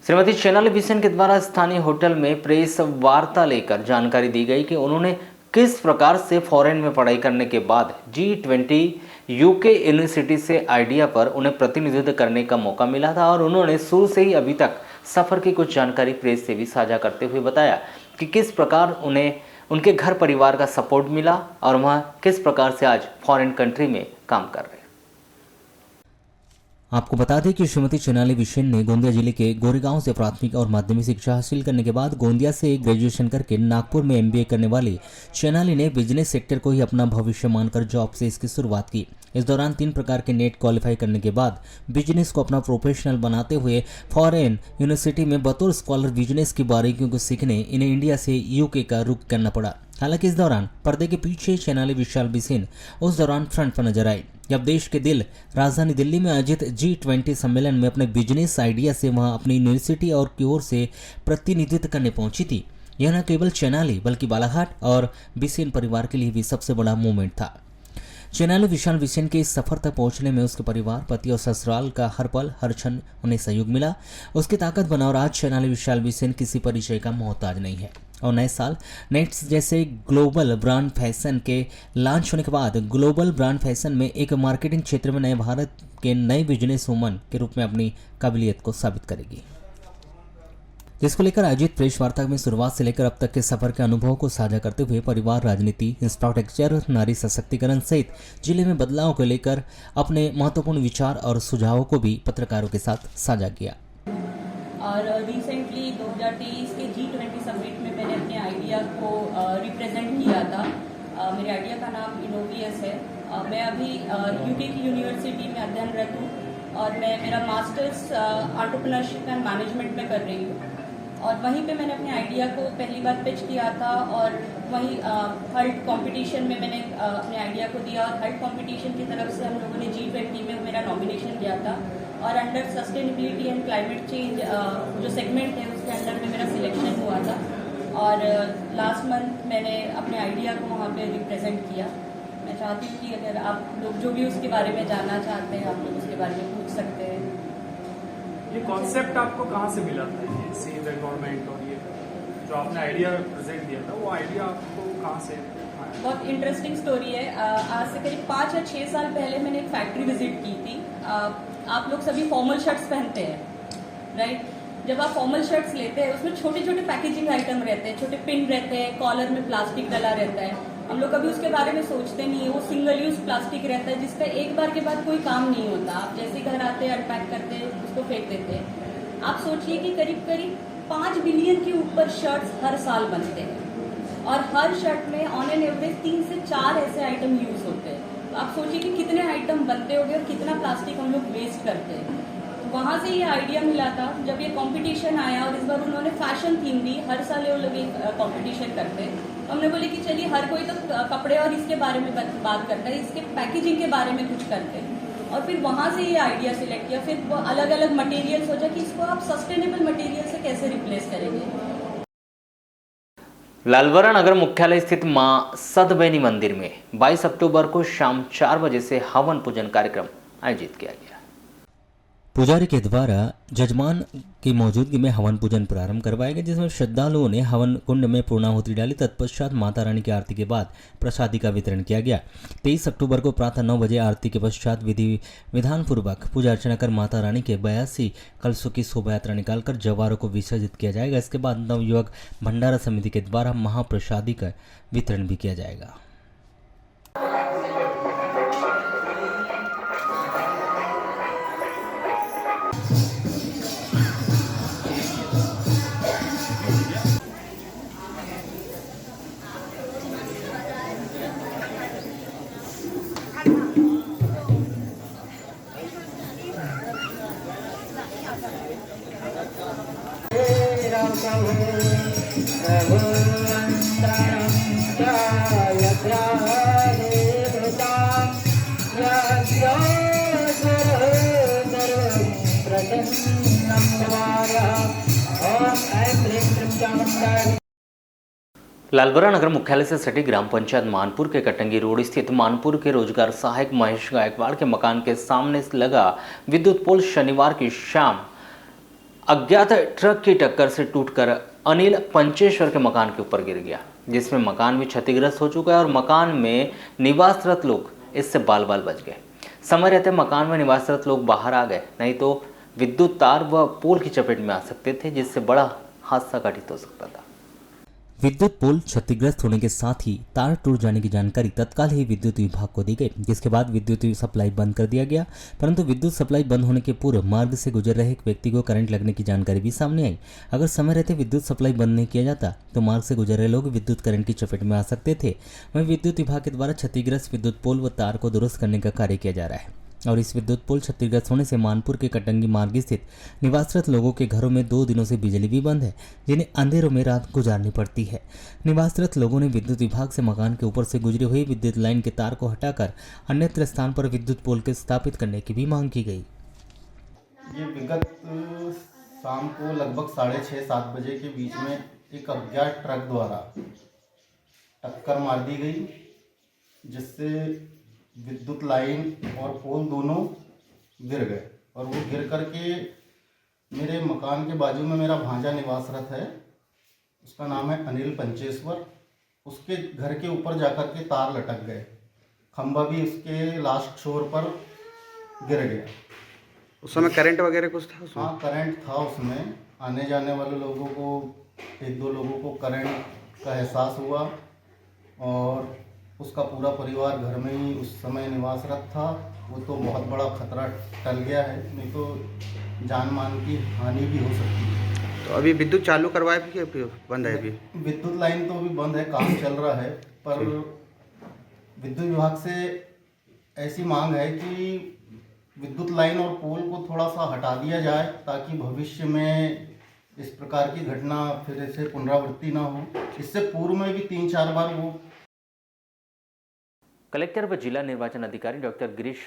श्रीमती सोनाली बिसेन के द्वारा स्थानीय होटल में प्रेस वार्ता लेकर जानकारी दी गई कि उन्होंने किस प्रकार से फॉरेन में पढ़ाई करने के बाद G20 यूके यूनिवर्सिटी से आइडिया पर उन्हें प्रतिनिधित्व करने का मौका मिला था और उन्होंने शुरू से ही अभी तक सफ़र की कुछ जानकारी प्रेस से भी साझा करते हुए बताया कि किस प्रकार उन्हें उनके घर परिवार का सपोर्ट मिला और वह किस प्रकार से आज फॉरेन कंट्री में काम कर रहे हैं। आपको बता दें कि श्रीमती सोनाली बिसेन ने गोंदिया जिले के गोरेगांव से प्राथमिक और माध्यमिक शिक्षा हासिल करने के बाद गोंदिया से ग्रेजुएशन करके नागपुर में MBA करने वाली सोनाली ने बिजनेस सेक्टर को ही अपना भविष्य मानकर जॉब से इसकी शुरुआत की। इस दौरान 3 प्रकार के नेट क्वालिफाई करने के बाद बिजनेस को अपना प्रोफेशनल बनाते हुए फॉरेन यूनिवर्सिटी में बतौर स्कॉलर बिजनेस की बारीकियों को सीखने इन्हें इंडिया से यूके का रुख करना पड़ा। हालांकि इस दौरान पर्दे के पीछे सोनाली बिसेन उस दौरान फ्रंट पर नजर आई जब देश के दिल राजधानी दिल्ली में आयोजित G20 सम्मेलन में अपने बिजनेस आइडिया से वहां अपनी यूनिवर्सिटी और की ओर से प्रतिनिधित्व करने पहुंची थी। यह न केवल सोनाली बल्कि बालाघाट और बिसेन परिवार के लिए भी सबसे बड़ा मूवमेंट था। सोनाली बिसेन के इस सफर तक पहुंचने में उसके परिवार, पति और ससुराल का हर पल हर क्षण उन्हें सहयोग मिला, उसकी ताकत बना और आज सोनाली बिसेन किसी परिचय का मोहताज नहीं है। और नए साल नेट्स जैसे ग्लोबल ब्रांड फैशन के लॉन्च होने के बाद ग्लोबल ब्रांड फैशन में एक मार्केटिंग क्षेत्र में नए भारत के नए बिजनेस वुमन के रूप में अपनी काबिलियत को साबित करेगी, जिसको लेकर आयोजित प्रेस वार्ता में शुरुआत से लेकर अब तक के सफर के अनुभव को साझा करते हुए परिवार, राजनीति, इंफ्रास्ट्रक्चर, नारी सशक्तिकरण सहित जिले में बदलाव को लेकर अपने महत्वपूर्ण विचार और सुझावों को भी पत्रकारों के साथ साझा किया। और रिसेंटली 2023 के G20 समिट में मैंने अपने आइडिया को रिप्रेजेंट किया था। मेरे आइडिया का नाम इनोवियस है। मैं अभी यूके की यूनिवर्सिटी में अध्ययनरत हूँ और मैं मेरा मास्टर्स एंटरप्रेन्योरशिप एंड मैनेजमेंट में कर रही हूँ। और वहीं पे मैंने अपने आइडिया को पहली बार पिच किया था और वहीं हल्ट कंपटीशन में मैंने अपने आइडिया को दिया और हल्ट कंपटीशन की तरफ से हम लोगों ने G20 में मेरा नॉमिनेशन किया था और under sustainability and climate change जो सेगमेंट है उसके अंडर में मेरा सिलेक्शन हुआ था और लास्ट मंथ मैंने अपने आइडिया को वहाँ पे रिप्रेजेंट किया। मैं चाहती हूँ कि अगर आप लोग जो भी उसके बारे में जानना चाहते हैं आप लोग उसके बारे में पूछ सकते हैं। ये कॉन्सेप्ट आपको कहाँ से मिला था, ये सेव द गवर्नमेंट और ये जो आपने आइडिया प्रेजेंट किया था वो आइडिया आपको कहाँ से आया? बहुत इंटरेस्टिंग स्टोरी है। आज से करीब 5 या 6 साल पहले मैंने एक फैक्ट्री विजिट की थी। आप लोग सभी फॉर्मल शर्ट्स पहनते हैं, राइट? जब आप फॉर्मल शर्ट्स लेते हैं उसमें छोटे छोटे पैकेजिंग आइटम रहते हैं, छोटे पिन रहते हैं, कॉलर में प्लास्टिक डला रहता है। हम लोग कभी उसके बारे में सोचते नहीं है। वो सिंगल यूज प्लास्टिक रहता है जिसका एक बार के बाद कोई काम नहीं होता। आप जैसे घर आते हैं अनपैक करते हैं उसको फेंक देते हैं। आप सोचिए कि करीब करीब 5 बिलियन के ऊपर शर्ट्स हर साल बनते हैं और हर शर्ट में ऑन एन एवरेज 3 से 4 ऐसे आइटम यूज होते हैं। तो आप सोचिए कि कितने आइटम बनते होंगे और कितना प्लास्टिक हम लोग वेस्ट करते हैं। तो वहाँ से ये आइडिया मिला था जब ये कंपटीशन आया और इस बार उन्होंने फैशन थीम दी। हर साल वो लोग एक कंपटीशन करते हैं। तो हमने बोले कि चलिए हर कोई तो कपड़े और इसके बारे में बात करता है, इसके पैकेजिंग के बारे में कुछ करते हैं। और फिर वहाँ से ये आइडिया सिलेक्ट किया। फिर वो अलग अलग मटेरियल सोचा कि इसको आप सस्टेनेबल मटेरियल से कैसे रिप्लेस करेंगे। लालबरा नगर मुख्यालय स्थित मां सतबैनी मंदिर में 22 अक्टूबर को शाम 4 बजे से हवन पूजन कार्यक्रम आयोजित किया गया। पुजारी के द्वारा जजमान की मौजूदगी में हवन पूजन प्रारंभ करवाया गया, जिसमें श्रद्धालुओं ने हवन कुंड में पूर्णाहुति डाली। तत्पश्चात माता रानी की आरती के बाद प्रसादी का वितरण किया गया। 23 अक्टूबर को प्रातः 9 बजे आरती के पश्चात विधि विधान पूर्वक पूजा अर्चना कर माता रानी के 82 कलशों की शोभा यात्रा निकालकर जवारों को विसर्जित किया जाएगा। इसके बाद नवयुवक भंडारा समिति के द्वारा महाप्रसादी का वितरण भी किया जाएगा। लालबरा नगर मुख्यालय से सटी ग्राम पंचायत मानपुर के कटंगी रोड स्थित मानपुर के रोजगार सहायक महेश गायकवाड़ के मकान के सामने लगा विद्युत पोल शनिवार की शाम अज्ञात ट्रक की टक्कर से टूटकर अनिल पंचेश्वर के मकान के ऊपर गिर गया, जिसमें मकान भी क्षतिग्रस्त हो चुका है और मकान में निवासरत लोग इससे बाल बाल बच गए। समय रहते मकान में निवासरत लोग बाहर आ गए, नहीं तो विद्युत तार व पोल की चपेट में आ सकते थे, जिससे बड़ा हादसा घटित हो सकता था। विद्युत पोल क्षतिग्रस्त होने के साथ ही तार टूट जाने की जानकारी तत्काल ही विद्युत विभाग को दी गई, जिसके बाद विद्युत सप्लाई बंद कर दिया गया। परंतु विद्युत सप्लाई बंद होने के पूर्व मार्ग से गुजर रहे एक व्यक्ति को करंट लगने की जानकारी भी सामने आई। अगर समय रहते विद्युत सप्लाई बंद नहीं किया जाता तो मार्ग से गुजर रहे लोग विद्युत करंट की चपेट में आ सकते थे। वहीं विद्युत विभाग के द्वारा क्षतिग्रस्त विद्युत पोल व तार को दुरुस्त करने का कार्य किया जा रहा है और इस विद्युत पोल क्षतिग्रस्त होने से मानपुर के कटंगी मार्ग स्थित निवासरत लोगों के घरों में 2 दिनों से बिजली भी बंद है, जिन्हें अंधेरों में रात गुजारनी पड़ती है। निवासरत लोगों ने विद्युत विभाग से मकान के ऊपर से गुजरी हुई विद्युत लाइन के तार को हटाकर अन्यत्र स्थान पर विद्युत पोल के स्थापित करने की भी मांग की गई। ये विगत शाम को लगभग 6:30-7 बजे के बीच में एक अज्ञात ट्रक द्वारा टक्कर मार दी गई, जिससे विद्युत लाइन और पोल दोनों गिर गए और वो गिर करके मेरे मकान के बाजू में मेरा भांजा निवासरत है, उसका नाम है अनिल पंचेश्वर। उसके घर के ऊपर जाकर के तार लटक गए, खंभा भी उसके लास्ट छोर पर गिर गया। उस समय करंट वगैरह कुछ था उसमें? हाँ, करंट था उसमें। आने जाने वाले लोगों को 1-2 लोगों को करंट का एहसास हुआ और उसका पूरा परिवार घर में ही उस समय निवासरत था। वो तो बहुत बड़ा खतरा टल गया है, नहीं तो जान मान की हानि भी हो सकती है। तो अभी विद्युत चालू करवाए कि बंद है? अभी विद्युत लाइन तो अभी बंद है, काम चल रहा है, पर विद्युत विभाग से ऐसी मांग है कि विद्युत लाइन और पोल को थोड़ा सा हटा दिया जाए ताकि भविष्य में इस प्रकार की घटना फिर से पुनरावृत्ति ना हो। इससे पूर्व में भी 3-4 बार वो कलेक्टर व जिला निर्वाचन अधिकारी डॉक्टर गिरीश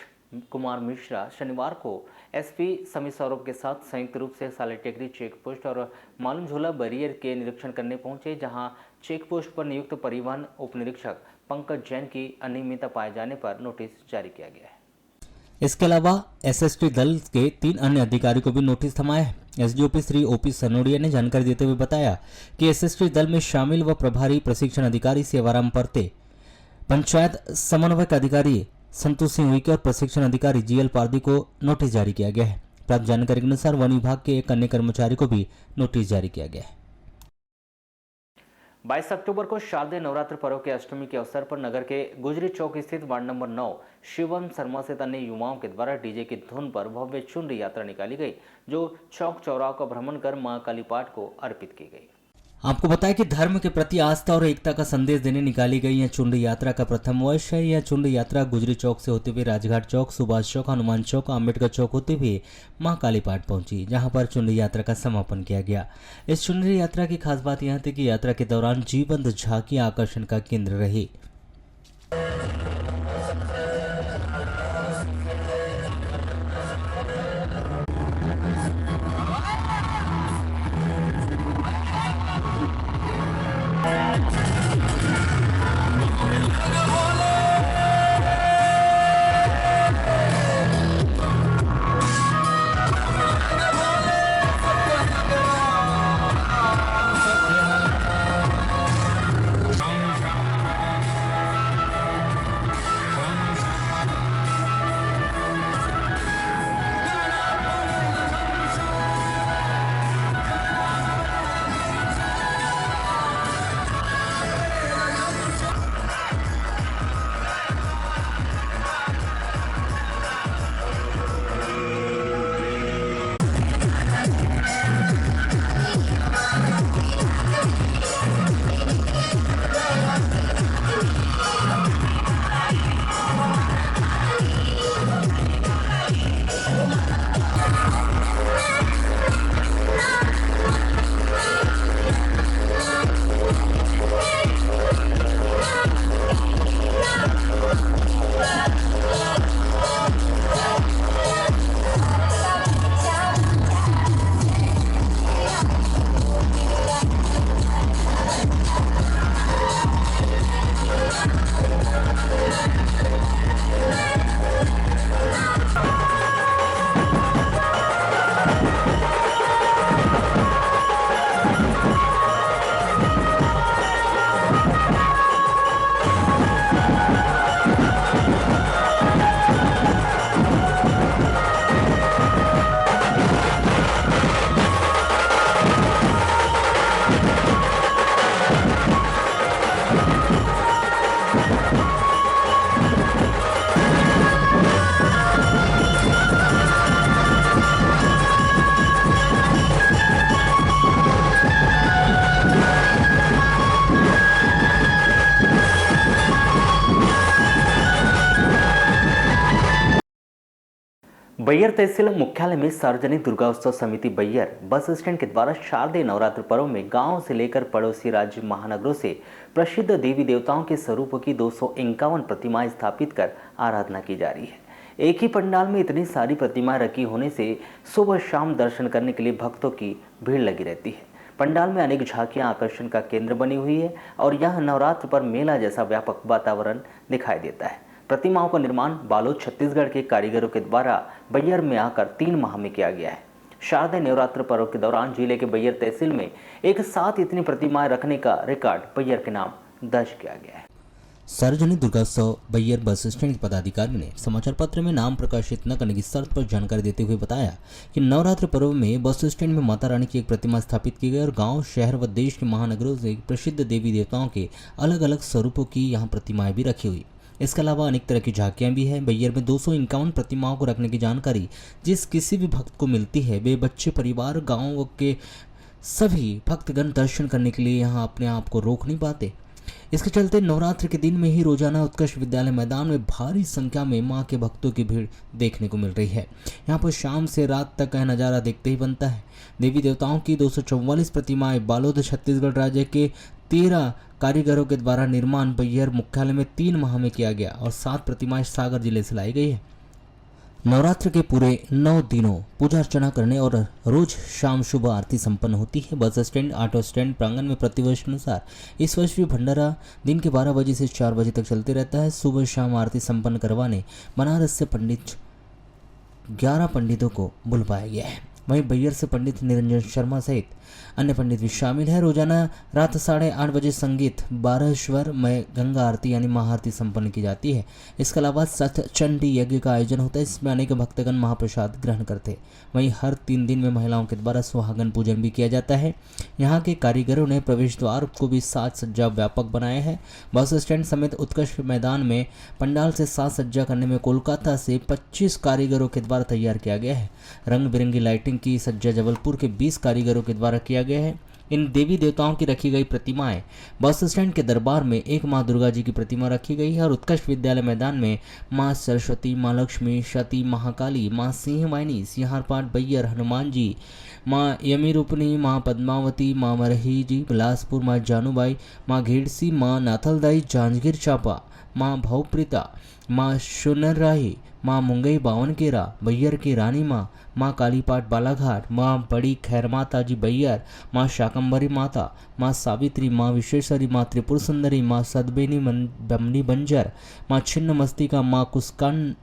कुमार मिश्रा शनिवार को एसपी समीर सौरभ के साथ संयुक्त रूप से सालेटेगरी चेक पोस्ट और मालूम झोला बैरियर के निरीक्षण करने पहुंचे, जहां चेक पोस्ट पर नियुक्त परिवहन उप निरीक्षक पंकज जैन की अनियमितता पाए जाने पर नोटिस जारी किया गया है। इसके अलावा एसएसटी दल के 3 अन्य अधिकारी को भी नोटिस थमाया है। एसडीओपी श्री ओपी सनोडिया ने जानकारी देते हुए बताया कि एसएसटी दल में शामिल व प्रभारी प्रशिक्षण अधिकारी सेवाराम परते, पंचायत समन्वयक अधिकारी संतोष सिंह उइके और प्रशिक्षण अधिकारी जीएल पारदी को नोटिस जारी किया गया है। प्राप्त जानकारी के अनुसार वन विभाग के एक अन्य कर्मचारी को भी नोटिस जारी किया गया है। 22 अक्टूबर को शारदीय नवरात्र पर्व के अष्टमी के अवसर पर नगर के गुजरी चौक स्थित वार्ड नंबर 9 शिवम शर्मा से अन्य युवाओं के द्वारा डीजे की धुन पर भव्य चुनरी यात्रा निकाली गई, जो चौक चौराहों का भ्रमण कर मां काली पाठ को अर्पित की गई। आपको बताएं कि धर्म के प्रति आस्था और एकता का संदेश देने निकाली गई यह चुनरी यात्रा का प्रथम वर्ष है। यह चुनरी यात्रा गुजरी चौक से होते हुए राजघाट चौक, सुभाष चौक, हनुमान चौक, अम्बेडकर चौक होते हुए मां काली पाठ पहुंची, जहां पर चुनरी यात्रा का समापन किया गया। इस चुनरी यात्रा की खास बात यह थी कि यात्रा के दौरान जीवंत झांकी आकर्षण का केंद्र रही। बैयर तहसील मुख्यालय में सार्वजनिक दुर्गा उत्सव समिति बैयर बस स्टैंड के द्वारा शारदीय नवरात्र पर्व में गांव से लेकर पड़ोसी राज्य महानगरों से प्रसिद्ध देवी देवताओं के स्वरूपों की 251 प्रतिमाएं स्थापित कर आराधना की जा रही है। एक ही पंडाल में इतनी सारी प्रतिमाएं रखी होने से सुबह शाम दर्शन करने के लिए भक्तों की भीड़ लगी रहती है। पंडाल में अनेक झांकियां आकर्षण का केंद्र बनी हुई है और यह नवरात्र पर मेला जैसा व्यापक वातावरण दिखाई देता है। प्रतिमाओं का निर्माण बालोद छत्तीसगढ़ के कारीगरों के द्वारा बैयर में आकर 3 माह में किया गया है। शारदीय नवरात्र पर्व के दौरान जिले के बैयर तहसील में एक साथ इतनी प्रतिमाएं रखने का रिकॉर्ड बैयर के नाम दर्ज किया गया है। सार्वजनिक दुर्गोत्सव बैयर बस स्टैंड के पदाधिकारी ने समाचार पत्र में नाम प्रकाशित न करने की शर्त पर जानकारी देते हुए बताया कि नवरात्र पर्व में बस स्टैंड में माता रानी की एक प्रतिमा स्थापित की गई और गांव, शहर व देश के महानगरों से प्रसिद्ध देवी देवताओं के अलग अलग स्वरूपों की यहां प्रतिमाएं भी रखी हुई। इसके अलावा अनेक तरह की झांकियां भी हैं। बैयर में 251 प्रतिमाओं को रखने की जानकारी जिस किसी भी भक्त को मिलती है, वे बच्चे, परिवार, गाँव के सभी भक्तगण दर्शन करने के लिए यहाँ अपने आप को रोक नहीं पाते। इसके चलते नवरात्र के दिन में ही रोजाना उत्कृष्ट विद्यालय मैदान में भारी संख्या में मां के भक्तों की भीड़ देखने को मिल रही है। यहाँ पर शाम से रात तक का नज़ारा देखते ही बनता है। देवी देवताओं की 244 प्रतिमाएं बालोद छत्तीसगढ़ राज्य के 13 कारीगरों के द्वारा निर्माण बैयर मुख्यालय में 3 माह में किया गया और 7 प्रतिमाएं सागर जिले से लाई गई है। नवरात्र के पूरे 9 दिनों पूजा अर्चना करने और रोज शाम शुभ आरती संपन्न होती है। बस स्टैंड, ऑटो स्टैंड प्रांगण में प्रतिवर्ष अनुसार इस वर्ष भी भंडारा दिन के 12 बजे से 4 बजे तक चलते रहता है। सुबह शाम आरती संपन्न करवाने बनारस से 11 पंडितों को बुलवाया गया है। वहीं बैयर से पंडित निरंजन शर्मा सहित अन्य पंडित भी शामिल हैं। रोजाना रात 8:30 बजे संगीत 12 स्वर में गंगा आरती यानी महाआरती संपन्न की जाती है। इसके अलावा सत चंडी यज्ञ का आयोजन होता है, इसमें अनेक भक्तगण महाप्रसाद ग्रहण करते हैं। वहीं हर 3 दिन में महिलाओं के द्वारा सुहागन पूजन भी किया जाता है। यहाँ के कारीगरों ने प्रवेश द्वार को भी साज सज्जा व्यापक बनाया है। बस स्टैंड समेत उत्कृष्ट मैदान में पंडाल से साज सज्जा करने में कोलकाता से 25 कारीगरों के द्वारा तैयार किया गया है। रंग बिरंगी लाइटिंग की सज्जा जबलपुर के 20 कारीगरों के द्वारा किया गया है। इन देवी देवताओं की रखी गई प्रतिमाएं बस स्टैंड के दरबार में एक मां दुर्गा जी की प्रतिमा रखी गई है और उत्कृष्ट विद्यालय मैदान में मां सरस्वती, मां लक्ष्मी, सती, महाकाली, मां सिंह वाहिनी, सिंहारपाट बैयर, हनुमान जी, मां यमी रूपनी, मां पद्मावती, मां मरही जी बिलासपुर, मां जानूबाई, मां घेड़सी, मां नाथलदाई जांजगीर चांपा, मां भवप्रीता, मां सुनरराही, मां मुंगई बावनकेरा बैयर की रानी मां कालीपाट बालाघाट, मां बड़ी खैर माता जी बैयर, मां शाकंभरी माता, मां सावित्री, मां विश्वेश्वरी, मां त्रिपुर सुंदरी, मां सदबेनी बमनी बंजर, मां छिन्न मस्तिका, मां कुस्कान,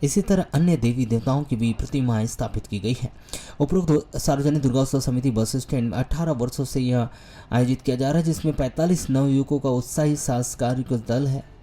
इसी तरह अन्य देवी देवताओं की भी प्रतिमाएं स्थापित की गई है। उपरोक्त सार्वजनिक दुर्गोत्सव समिति बस स्टैंड में 18 वर्षों से यह आयोजित किया जा रहा है, जिसमें 45 नवयुवकों का उत्साही सांस्कृतिक दल है।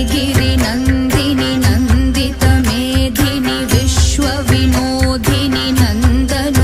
गिरिनन्दिनि नन्दितमेधिनि विश्वविनोदिनि नन्दन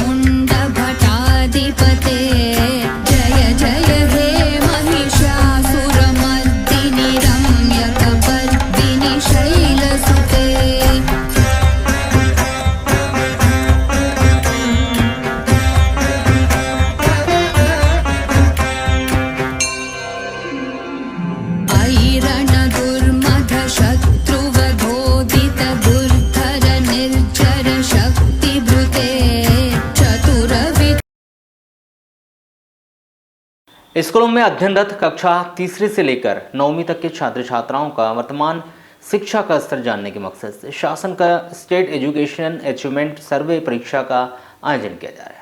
मुण्डभटाधिपते जय जय हे महिषासुरमर्दिनि रम्यकपर्दिनि शैलसुते शत्रुवधोदित दुर्धर निर्जर शक्तिभृते चतुरवि स्कूलों में अध्ययनरत कक्षा तीसरी से लेकर 9वीं तक के छात्र छात्राओं का वर्तमान शिक्षा का स्तर जानने के मकसद से शासन का स्टेट एजुकेशन अचीवमेंट सर्वे परीक्षा का आयोजन किया जा रहा है।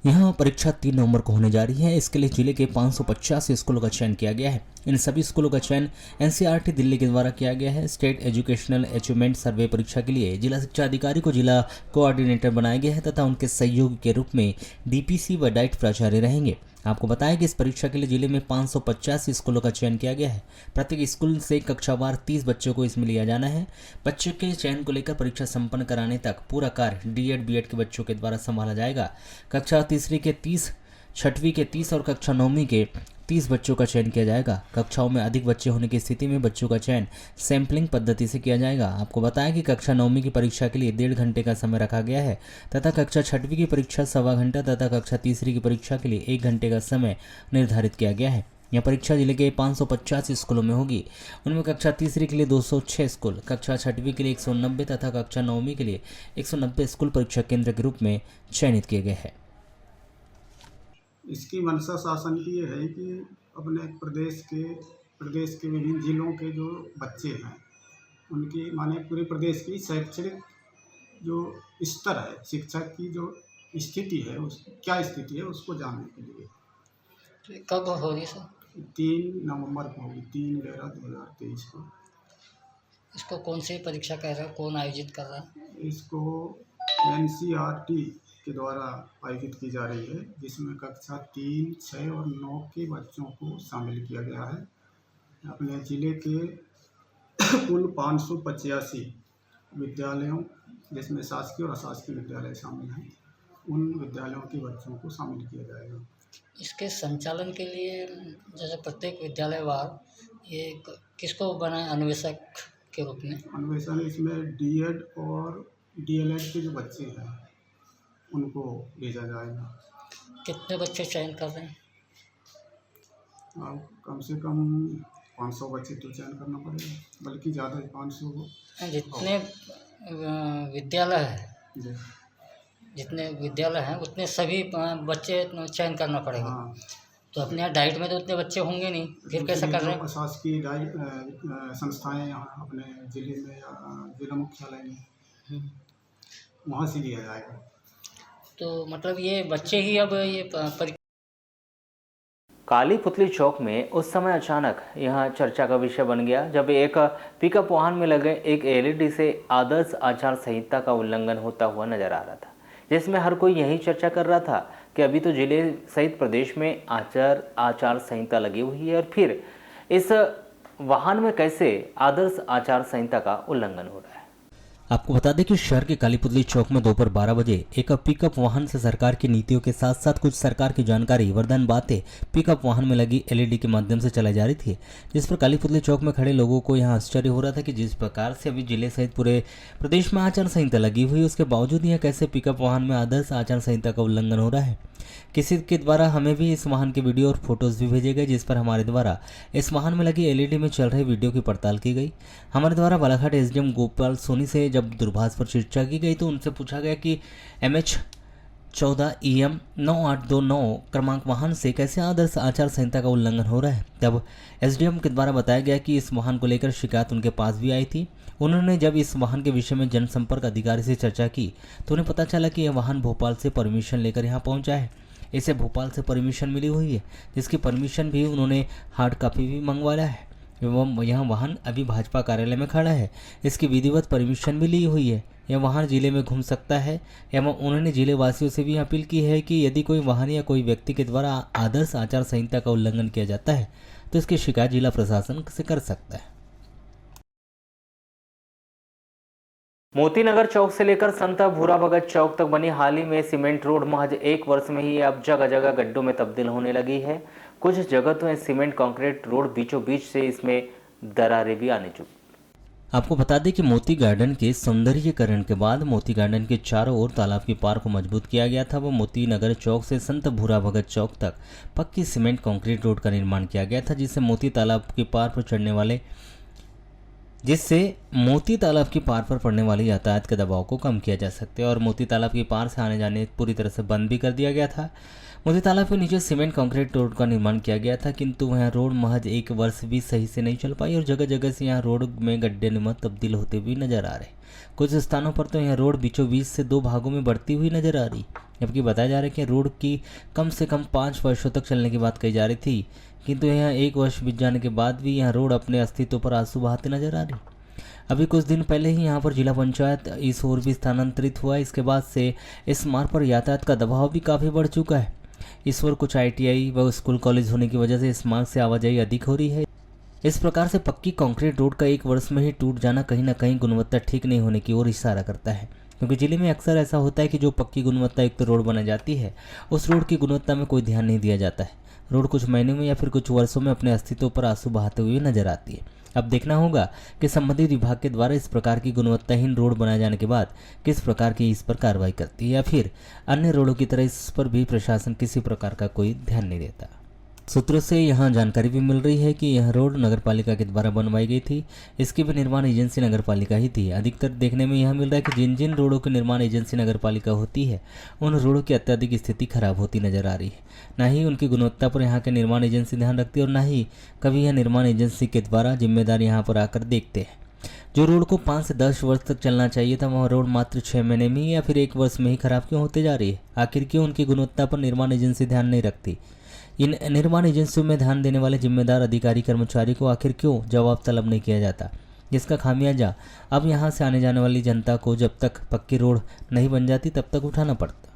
यहाँ परीक्षा 3 नवंबर को होने जा रही है। इसके लिए जिले के 550 स्कूलों का चयन किया गया है। इन सभी स्कूलों का चयन एनसीईआरटी दिल्ली के द्वारा किया गया है। स्टेट एजुकेशनल अचीवमेंट सर्वे परीक्षा के लिए जिला शिक्षा अधिकारी को जिला कोऑर्डिनेटर बनाया गया है तथा उनके सहयोगी के रूप में डीपीसी व डाइट प्राचार्य रहेंगे। आपको बताया कि इस परीक्षा के लिए जिले में 550 स्कूलों का चयन किया गया है। प्रत्येक स्कूल से कक्षावार 30 बच्चों को इसमें लिया जाना है। बच्चों के चयन को लेकर परीक्षा संपन्न कराने तक पूरा कार्य डीएड बीएड के बच्चों के द्वारा संभाला जाएगा। कक्षा तीसरी के 30, छठवीं के 30 और कक्षा 9वीं के 30 बच्चों का चयन किया जाएगा। कक्षाओं में अधिक बच्चे होने की स्थिति में बच्चों का चयन सैंपलिंग पद्धति से किया जाएगा। आपको बताया कि कक्षा 9वीं की परीक्षा के लिए 1.5 घंटे का समय रखा गया है तथा कक्षा 6वीं की परीक्षा 1.25 घंटा तथा कक्षा तीसरी की परीक्षा के लिए 1 घंटे का समय निर्धारित किया गया है। यह परीक्षा जिले के 550 स्कूलों में होगी। उनमें कक्षा तीसरी के लिए 206 स्कूल, कक्षा 6वीं के लिए 190 तथा कक्षा 9वीं के लिए 190 स्कूल परीक्षा केंद्र के रूप में चयनित किए गए हैं। इसकी मंशा शासन की ये है कि अपने प्रदेश के विभिन्न जिलों के जो बच्चे हैं उनकी माने पूरे प्रदेश की शैक्षणिक जो स्तर है, शिक्षा की जो स्थिति है, उस क्या स्थिति है उसको जानने के लिए। कब हो रही सर? 3 नवंबर को होगी, 3/11/2023 को। इसको कौन सी परीक्षा कह रहे हो, कौन आयोजित कर रहा है? इसको एनसीईआरटी के द्वारा आयोजित की जा रही है, जिसमें कक्षा 3, 6 और 9 के बच्चों को शामिल किया गया है। अपने ज़िले के कुल 585 विद्यालयों, जिसमें शासकीय और अशासकीय विद्यालय शामिल हैं, उन विद्यालयों के बच्चों को शामिल किया जाएगा। इसके संचालन के लिए जैसे प्रत्येक विद्यालयवार ये किसको बनाए अन्वेषक के रूप में? अन्वेषण इसमें डीएड और डीएलएड के जो बच्चे हैं उनको भेजा जाएगा। कितने बच्चे चयन कर रहे हैं? कम से कम 500 बच्चे तो चयन करना पड़ेगा, बल्कि ज़्यादा 500। जितने विद्यालय है, जितने विद्यालय हैं उतने सभी बच्चे चयन करना पड़ेगा। हाँ। तो अपने यहाँ डाइट में तो उतने बच्चे होंगे नहीं, फिर कैसे कर रहे हैं? शासकीय डाइट संस्थाएं यहाँ अपने जिले में या जिला मुख्यालय में वहाँ से लिया जाएगा। तो मतलब ये बच्चे ही अब ये काली पुतली चौक में उस समय अचानक यहां चर्चा का विषय बन गया जब एक पिकअप वाहन में लगे एक एलईडी से आदर्श आचार संहिता का उल्लंघन होता हुआ नजर आ रहा था, जिसमें हर कोई यही चर्चा कर रहा था कि अभी तो जिले सहित प्रदेश में आचार संहिता लगी हुई है और फिर इस वाहन में कैसे आदर्श आचार संहिता का उल्लंघन हो रहा है। आपको बता दें कि शहर के कालीपुतली चौक में दोपहर 12 बजे एक पिकअप वाहन से सरकार की नीतियों के साथ साथ कुछ सरकार की जानकारी वरदान बातें पिकअप वाहन में लगी एलईडी के माध्यम से चलाई जा रही थी, जिस पर कालीपुतली चौक में खड़े लोगों को यहां आश्चर्य हो रहा था कि जिस प्रकार से अभी जिले सहित पूरे प्रदेश में आचार संहिता लगी हुई है, उसके बावजूद यह कैसे पिकअप वाहन में आदर्श आचार संहिता का उल्लंघन हो रहा है। किसी के द्वारा हमें भी इस वाहन के वीडियो और फोटोज भी भेजे गए, जिस पर हमारे द्वारा इस वाहन में लगी एलईडी में चल रहे वीडियो की पड़ताल की गई। हमारे द्वारा बालाघाट एसडीएम गोपाल सोनी से जब दूरभाष पर चर्चा की गई तो उनसे पूछा गया कि MH14EM 9829 क्रमांक वाहन से कैसे आदर्श आचार संहिता का उल्लंघन हो रहा है। तब एसडीएम के द्वारा बताया गया कि इस वाहन को लेकर शिकायत उनके पास भी आई थी। उन्होंने जब इस वाहन के विषय में जनसंपर्क अधिकारी से चर्चा की तो उन्हें पता चला कि यह वाहन भोपाल से परमिशन लेकर यहाँ पहुँचा है। इसे भोपाल से परमिशन मिली हुई है, जिसकी परमिशन भी उन्होंने हार्ड कॉपी भी मंगवाया है एवं यह वाहन अभी भाजपा कार्यालय में खड़ा है। इसकी विधिवत परमिशन भी ली हुई है। यह वाहन जिले में घूम सकता है एवं उन्होंने जिले वासियों से भी अपील की है कि यदि कोई वाहन या कोई व्यक्ति के द्वारा आदर्श आचार संहिता का उल्लंघन किया जाता है तो इसकी शिकायत जिला प्रशासन से कर सकता है। मोती नगर चौक से लेकर संत भूरा भगत चौक तक बनी हाल ही में सीमेंट रोड महज 1 वर्ष में ही अब जगह जगह गड्ढों में तब्दील होने लगी है। कुछ जगह तो सीमेंट कंक्रीट रोड बीचों बीच से इसमें दरारें भी आने चुकी। आपको बता दें कि मोती गार्डन के सौंदर्यीकरण के बाद मोती गार्डन के चारों ओर तालाब की पार को मजबूत किया गया था। वो मोती नगर चौक से संत भूरा भगत चौक तक पक्की सीमेंट कंक्रीट रोड का निर्माण किया गया था, जिससे मोती तालाब की तालाब की पार पर पड़ने वाले यातायात के दबाव को कम किया जा सकता है और मोती तालाब की पार से आने जाने पूरी तरह से बंद भी कर दिया गया था। मोती तालाब के नीचे सीमेंट कंक्रीट रोड का निर्माण किया गया था, किंतु वह रोड महज 1 वर्ष भी सही से नहीं चल पाई और जगह जगह से यहाँ रोड में गड्ढे नुमा तब्दील होते हुए नजर आ रहे। कुछ स्थानों पर तो यह रोड बीचों बीच से 2 भागों में बढ़ती हुई नजर आ रही, जबकि बताया जा रहा है कि रोड की कम से कम 5 वर्षों तक चलने की बात कही जा रही थी, किंतु यहाँ 1 वर्ष बीत जाने के बाद भी यह रोड अपने अस्तित्व पर आंसू बहाते नजर आ रही। अभी कुछ दिन पहले ही यहाँ पर जिला पंचायत इस ओर भी स्थानांतरित हुआ। इसके बाद से इस मार्ग पर यातायात का दबाव भी काफ़ी बढ़ चुका है। इस ओर कुछ ITI व स्कूल कॉलेज होने की वजह से इस मार्ग से आवाजाही अधिक हो रही है। इस प्रकार से पक्की कंक्रीट रोड का 1 वर्ष में ही टूट जाना कहीं ना कहीं गुणवत्ता ठीक नहीं होने की ओर इशारा करता है, क्योंकि जिले में अक्सर ऐसा होता है कि जो पक्की गुणवत्ता युक्त रोड बनाई जाती है उस रोड की गुणवत्ता में कोई ध्यान नहीं दिया जाता है। रोड कुछ महीनों में या फिर कुछ वर्षों में अपने अस्तित्व पर आंसू बहाते हुए नजर आती है। अब देखना होगा कि संबंधित विभाग के द्वारा इस प्रकार की गुणवत्ताहीन रोड बनाए जाने के बाद किस प्रकार की इस पर कार्रवाई करती है या फिर अन्य रोडों की तरह इस पर भी प्रशासन किसी प्रकार का कोई ध्यान नहीं देता। सूत्रों से यहाँ जानकारी भी मिल रही है कि यह रोड नगरपालिका के द्वारा बनवाई गई थी। इसकी भी निर्माण एजेंसी नगरपालिका ही थी। अधिकतर देखने में यह मिल रहा है कि जिन जिन रोडों की निर्माण एजेंसी नगरपालिका होती है उन रोडों की अत्यधिक स्थिति खराब होती नजर आ रही है। न ही उनकी गुणवत्ता पर यहाँ के निर्माण एजेंसी ध्यान रखती है और न ही कभी यह निर्माण एजेंसी के द्वारा जिम्मेदार यहाँ पर आकर देखते हैं। जो रोड को 5 से 10 वर्ष तक चलना चाहिए था वह रोड मात्र 6 महीने में या फिर 1 वर्ष में ही खराब क्यों होते जा रही है? आखिर क्यों उनकी गुणवत्ता पर निर्माण एजेंसी ध्यान नहीं रखती? इन निर्माण एजेंसियों में ध्यान देने वाले जिम्मेदार अधिकारी कर्मचारी को आखिर क्यों जवाब तलब नहीं किया जाता, जिसका खामियाजा अब यहाँ से आने जाने वाली जनता को जब तक पक्की रोड नहीं बन जाती तब तक उठाना पड़ता।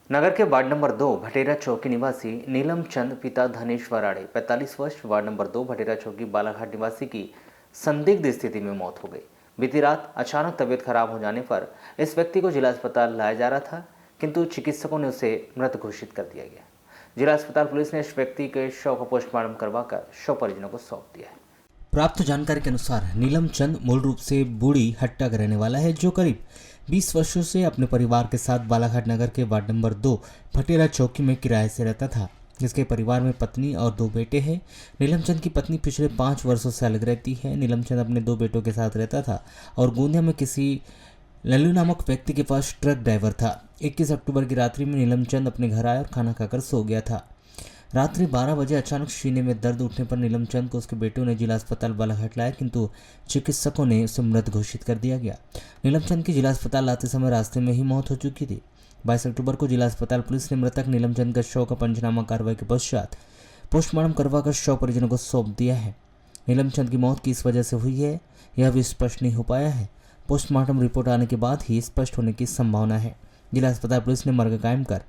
नगर के वार्ड नंबर 2 भटेरा चौक के निवासी नीलम चंद पिता धनेश वराड़े 45 वर्ष वार्ड नंबर 2 भटेरा चौक की बालाघाट निवासी की संदिग्ध स्थिति में मौत हो गई। बीती रात अचानक तबीयत खराब हो जाने पर इस व्यक्ति को जिला अस्पताल लाया जा रहा था, किंतु चिकित्सकों ने उसे मृत घोषित कर दिया गया। जिला अस्पताल पुलिस ने इस व्यक्ति के शव का पोस्टमार्टम करवाकर शव परिजनों को सौंप दिया है। प्राप्त जानकारी के अनुसार नीलम चंद मूल रूप से बूढ़ी हट्टा का रहने वाला है, जो करीब 20 वर्षों से अपने परिवार के साथ बालाघाट नगर के वार्ड नंबर 2 भटेरा चौकी में किराए से रहता था। जिसके परिवार में पत्नी और 2 बेटे हैं। नीलम चंद की पत्नी पिछले 5 वर्षों से अलग रहती है। नीलम चंद अपने 2 बेटों के साथ रहता था और गोंदिया में किसी लल्लू नामक व्यक्ति के पास ट्रक ड्राइवर था। 21 अक्टूबर की रात्रि में नीलम चंद अपने घर आया और खाना खाकर सो गया था। रात्रि 12 बजे अचानक सीने में दर्द उठने पर नीलम चंद को उसके बेटों ने जिला अस्पताल बालाघाट लाया, किंतु चिकित्सकों ने उसे मृत घोषित कर दिया गया। नीलम चंद की जिला अस्पताल लाते समय रास्ते में ही मौत हो चुकी थी। 22 अक्टूबर को जिला अस्पताल पुलिस ने मृतक नीलम चंद का शव का पंचनामा कार्रवाई के पश्चात पोस्टमार्टम करवाकर शव परिजनों को सौंप दिया है। नीलम चंद की मौत किस वजह से हुई है यह भी स्पष्ट नहीं हो पाया है। पोस्टमार्टम रिपोर्ट आने के बाद ही स्पष्ट होने की संभावना है। जिला अस्पताल पुलिस ने मर्ग कायम कर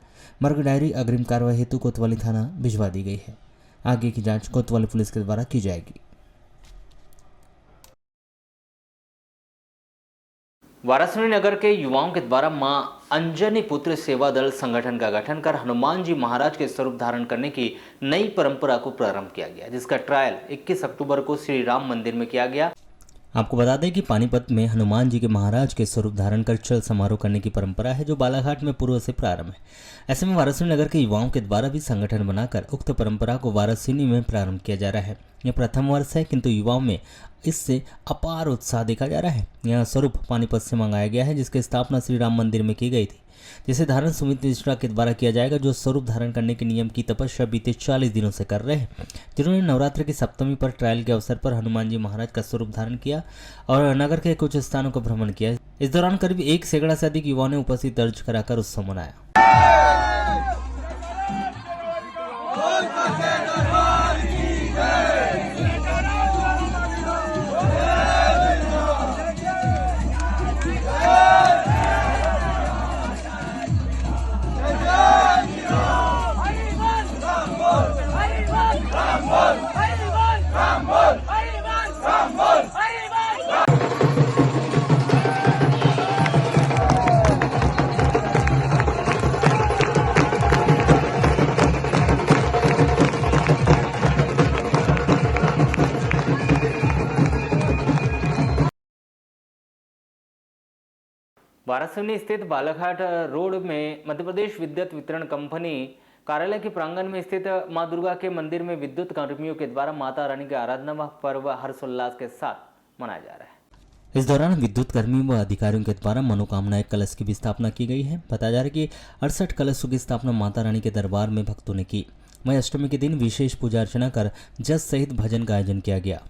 मर्ग डायरी अग्रिम कार्रवाई हेतु कोतवाली थाना भिजवा दी गई है। आगे की जांच कोतवाली पुलिस के द्वारा की जाएगी। वाराणसी नगर के युवाओं के द्वारा मां अंजनी पुत्र सेवा दल संगठन का गठन कर हनुमान जी महाराज के स्वरूप धारण करने की नई परंपरा को प्रारंभ किया गया, जिसका ट्रायल 21 अक्टूबर को श्री राम मंदिर में किया गया। आपको बता दें कि पानीपत में हनुमान जी के महाराज के स्वरूप धारण कर चल समारोह करने की परंपरा है, जो बालाघाट में पूर्व से प्रारंभ है। ऐसे में वाराणसी नगर के युवाओं के द्वारा भी संगठन बनाकर उक्त परंपरा को वाराणसी में प्रारंभ किया जा रहा है। यह प्रथम वर्ष है, किंतु युवाओं में इससे अपार उत्साह देखा जा रहा है। यह स्वरूप पानीपत से मंगाया गया है, जिसकी स्थापना श्री राम मंदिर में की गई थी, जिसे धारण सुमित मिश्रा के द्वारा किया जाएगा, जो स्वरूप धारण करने के नियम की तपस्या बीते 40 दिनों से कर रहे हैं, जिन्होंने नवरात्र की सप्तमी पर ट्रायल के अवसर पर हनुमान जी महाराज का स्वरूप धारण किया और नगर के कुछ स्थानों का भ्रमण किया। इस दौरान करीब 1 सैकड़ा से अधिक युवाओं ने उपस्थित दर्ज कराकर उत्सव मनाया। वाराणसी स्थित बालाघाट रोड में मध्य प्रदेश विद्युत वितरण कंपनी कार्यालय के प्रांगण में स्थित मां दुर्गा के मंदिर में विद्युत कर्मियों के द्वारा माता रानी के आराधना पर्व हर्षोल्लास के साथ मनाया जा रहा है। इस दौरान विद्युत कर्मी व अधिकारियों के द्वारा मनोकामना कलश की भी स्थापना की गई है। बताया जा रहा है कि 68 कलशों की स्थापना माता रानी के दरबार में भक्तों ने की। वहीं अष्टमी के दिन विशेष पूजा अर्चना कर जस सहित भजन का आयोजन किया गया।